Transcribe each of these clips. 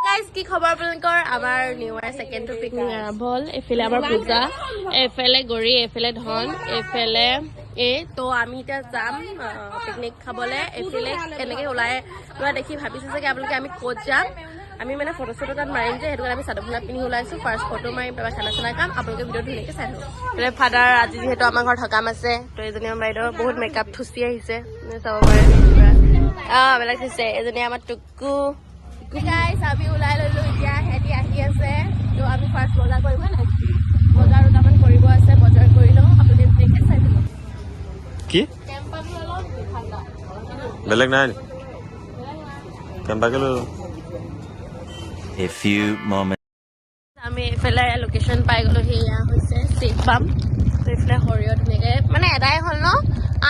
guys কি খবৰ আপোনালোকৰ আমাৰ new year second to picnic আৰম্ভ হ'ল এফালে আমাৰ পূজা এফালে গৰি এফালে ধন এফালে তো আমি এতিয়া যাম পিকনিক খাবলৈ এফালে এনেকৈ ওলাই লোৱা দেখি ভাবিছে চাগে আপোনালোকে আমি ক'ত যাম আমি মানে ফটো চটো তাত মাৰিম যে সেইটো কাৰণে আমি চাদৰ মেখেলা পিন্ধি ওলাইছোঁ ফাৰ্ষ্ট ফটো মাৰিম তাৰপৰা খানা চানা খাম আপোনালোকে ভিডিঅ' ধুনীয়াকৈ চাই থাকক বোলে ফাদাৰ আজি যিহেতু আমাৰ ঘৰত সকাম আছে তো এজনী আমাৰ বাইদেউ বহুত মেকআপ থুচি আহিছে চাব পাৰে বেলেগ থৈছে এজনী আমাৰ টুকু গাইছ আমি ওলাই ললো এতিয়া হেঁতি আহি আছে তো আমি ফাৰ্ষ্ট বজাৰ কৰিব নাই বজাৰ দুটামান কৰিব আছে বজাৰ কৰি লওঁ আপুনি দেখে চাই দিব কি বেলেগ নাই কেম্পাকে লৈ A few moments আমি এফালে লোকেশ্যন পাই গলো সেয়া হৈছে চেক পাম তো এফালে সৰিয়হ ধুনীয়াকৈ মানে এদাই হ'ল ন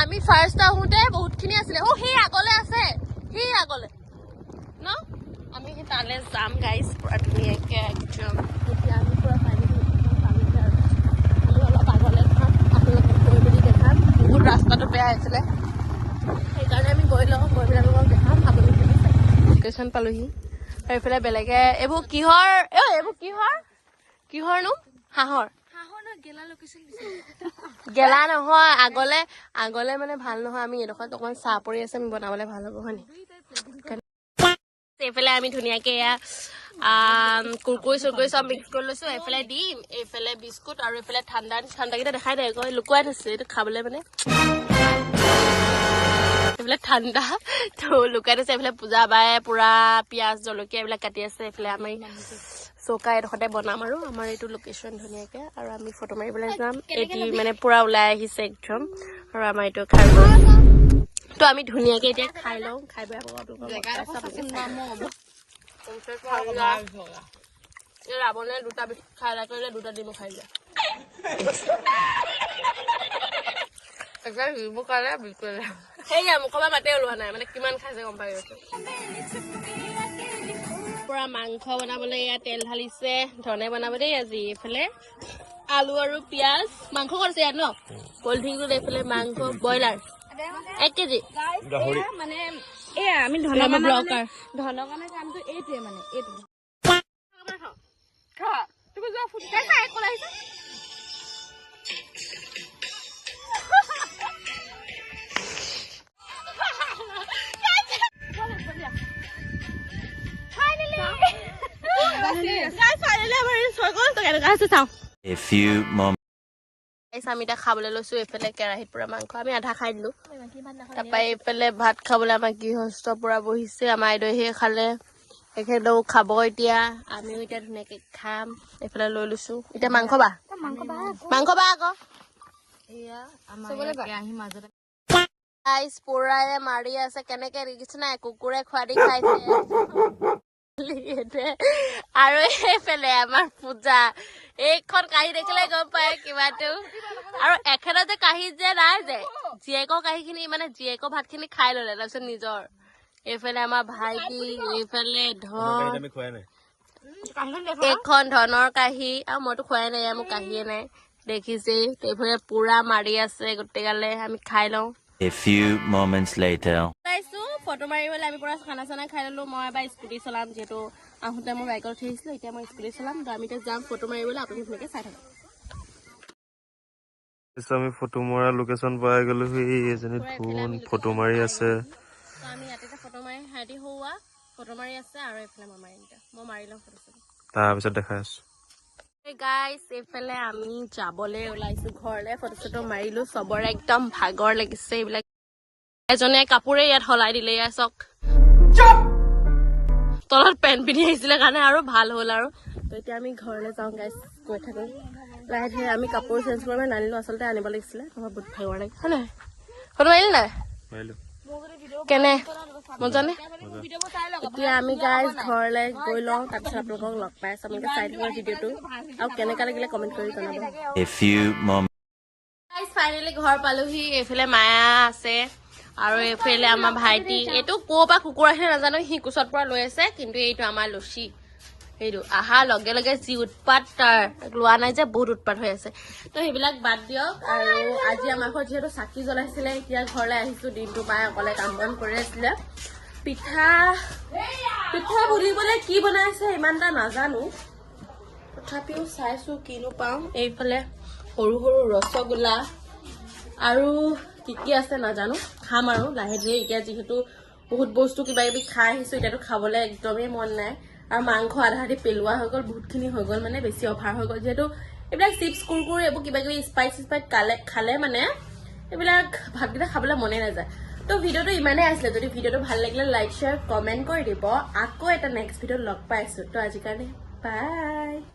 আমি ফাৰ্ষ্ট আহোঁতে বহুতখিনি আছিলে সেই আগলৈ আছে সেই আগলৈ ন আমি তালৈ যাম গাইজ পুৰা ধুনীয়াকৈ একদম এতিয়া আমি পুৰা পানী অলপ আগলৈ যাম আপোনালোকক গৈ মেলি দেখাম বহুত ৰাস্তাটো বেয়া হৈছিলে সেইকাৰণে আমি গৈ লওঁ গৈ পেলাই আপোনালোকক দেখাম আপোনালোকে লোকেশ্যন পালোহি আৰু এইফালে বেলেগে এইবোৰ কিহৰ এইবোৰ কিহৰনো হাঁহৰ গেলা নহয় আগলে মানে ভাল নহয় আমি এডোখৰত অকণমান চাহ পৰি আছে আমি বনাবলৈ ভাল হ'ব হয় নি এইফালে আমি ধুনীয়াকৈ এয়া কুৰকুৰি চুৰকুৰি চব মিক্স কৰি লৈছোঁ এইফালে ডিম এইফালে বিস্কুট আৰু এইফালে ঠাণ্ডাকেইটা দেখাই দে আকৌ লুকুৱাই থৈছোঁ এইটো খাবলৈ মানে এইফালে ঠাণ্ডা তো লুকাই থৈছে এইফালে পূজা বাই পুৰা পিঁয়াজ জলকীয়া এইবিলাক কাটি আছে এইফালে আমি চৌকা এডোখৰতে বনাম আৰু আমাৰ এইটো লোকেশ্যন ধুনীয়াকৈ আৰু আমি ফটো মাৰিবলৈ যাম এটি মানে পুৰা ওলাই আহিছে একদম আৰু আমাৰ এইটো খাই তো আমি ধুনীয়াকৈ এতিয়া খাই লওঁ খাই বেয়া ৰাৱণে দুটা বিস্কুট খাই কৰিলে দুটা ডিমো খাই যায় সেয়া মুখৰ পৰা মাতে ওলোৱা নাই মানে কিমান খাইছে গম পাই গৈছে পুৰা মাংস বনাবলৈ এয়া তেল ঢালিছে ধৰণে বনাব দেই আজি এইফালে আলু আৰু পিঁয়াজ মাংস কৰিছে ইয়াত ন পলিথিনটোত এইফালে মাংস ব্ৰইলাৰ 1 কেজি মানে এয়া আমি ধনৰ কাৰণে কামটো এইটোৱে মানে এইটো A few moments আমি এতিয়া খাবলৈ লৈছো এইফালে কেৰাহীত পুৰা মাংস আমি আধা খাই দিলো তাৰপৰা এইফালে ভাত খাবলৈ আমাৰ গৃহস্থ পুৰা বহিছে আমাৰ আইদেউহে খালে এখেতেও খাব এতিয়া আমিও এতিয়া ধুনীয়াকৈ খাম এইফালে লৈ লৈছো এতিয়া মাংস বা আকৌ এয়া আমাৰ কেৰাহী মাজতে গাইছ পুৰাই মাৰি আছে কেনেকে দেখিছে নাই কুকুৰে খোৱা দি খাইছে আৰু এইফালে আমাৰ পূজা এইখন কাঁহী দেখিলে গম পায় কিবাটো আৰু এখেতৰ যে কাঁহীত যে নাই যে জীয়েকৰ কাঁহীখিনি মানে জীয়েকৰ ভাতখিনি খাই ললে তাৰপিছত নিজৰ এইফালে আমাৰ ভাইটি এইফালে ধন এইখন ধনৰ কাঁহী আৰু মইতো খোৱাই নাই মোৰ কাঁহীয়ে নাই দেখিছেই এইফালে পুৰা মাৰি আছে গোটেইগালে আমি খাই লওঁ A few moments later photo মাৰিবলৈ আমি পুৰা খানা চানা খাই ললো মই এবাৰ স্কুটি চলাম যিহেতু আহোঁতে মই বাইকত উঠি আহিছিলোঁ এতিয়া মই স্কুটি চলাম তো আমি এতিয়া যাম ফটো মাৰিবলৈ আপুনি ধুনীয়াকৈ চাই থাকক আমি ফটো মৰা লোকেশ্যন পাই গলো এজনী ধুন ফটো মাৰি আছে আমি ইয়াতে ফটো মাৰি সিহঁতি হোৱা ফটো মাৰি আছে আৰু এইফালে মই মাৰিম মই মাৰি লওঁ ফটো তাৰপিছত দেখাই আছো গাইছ এইফালে আমি যাবলৈ ওলাইছো ঘৰলৈ ফটো চটো মাৰিলো চবৰে একদম ভাগৰ লাগিছে এইবিলাক এজনে কাপোৰে ইয়াত সলাই দিলে ইয়াৰ চক তলত পেণ্ট পিন্ধি আহিছিলে কাৰণে আৰু ভাল হ'ল আৰু তো এতিয়া আমি ঘৰলৈ যাওঁ গাইছ গৈ থাকো লাহে ধীৰে আমি কাপোৰ চেঞ্জ কৰিব নানিলো আচলতে আনিব লাগিছিলে তোমাৰ বহুত ভাগৰ লাগে হয় নাই ফটো মাৰিলি নাই কেনে মজানে এতিয়া আমি গাইজ ঘৰলৈ গৈ লওঁ তাৰপিছত আপোনালোকক লগ পাই আছো আপোনালোকে চাই থাকক ভিডিঅ'টো আৰু কেনেকুৱা লাগিলে কমেণ্ট কৰি জনাব ফাইনেলি ঘৰ পালোহি এইফালে মায়া আছে আৰু এইফালে আমাৰ ভাইটি এইটো ক'ৰ পৰা কুকুৰ আহিলে নাজানো সি কোচত পৰা লৈ আছে কিন্তু এইটো আমাৰ লুচি সেইটো আহাৰ লগে লগে যি উৎপাত তাৰ লোৱা নাই যে বহুত উৎপাত হৈ আছে তো সেইবিলাক বাদ দিয়ক আৰু আজি আমাৰ ঘৰত যিহেতু চাকি জ্বলাইছিলে এতিয়া ঘৰলৈ আহিছো দিনটো মায়ে অকলে কাম বন কৰি আছিলে পিঠা পিঠা বুলিবলে কি বনাইছে ইমান এটা নাজানো তথাপিও চাইছো কিনো পাওঁ এইফালে সৰু সৰু ৰসগোল্লা আৰু কি আছে নাজানো খাম আৰু লাহে ধীৰে এতিয়া যিহেতু বহুত বস্তু কিবা কিবি খাই আহিছো এতিয়াতো খাবলৈ একদমেই মন নাই আৰু মাংস আধা আধি পেলোৱা হৈ গ'ল বহুতখিনি হৈ গ'ল মানে বেছি অভাৰ হৈ গ'ল যিহেতু এইবিলাক চিপছ কুৰকুৰ এইবোৰ কিবা কিবি স্পাইচ খালে মানে এইবিলাক ভাতকেইটা খাবলৈ মনে নাযায় তো ভিডিঅ'টো ইমানেই আছিলে যদি ভিডিঅ'টো ভাল লাগিলে লাইক শ্বেয়াৰ কমেণ্ট কৰি দিব আকৌ এটা নেক্সট ভিডিঅ'ত লগ পাইছো তো আজিৰ কাৰণে বাই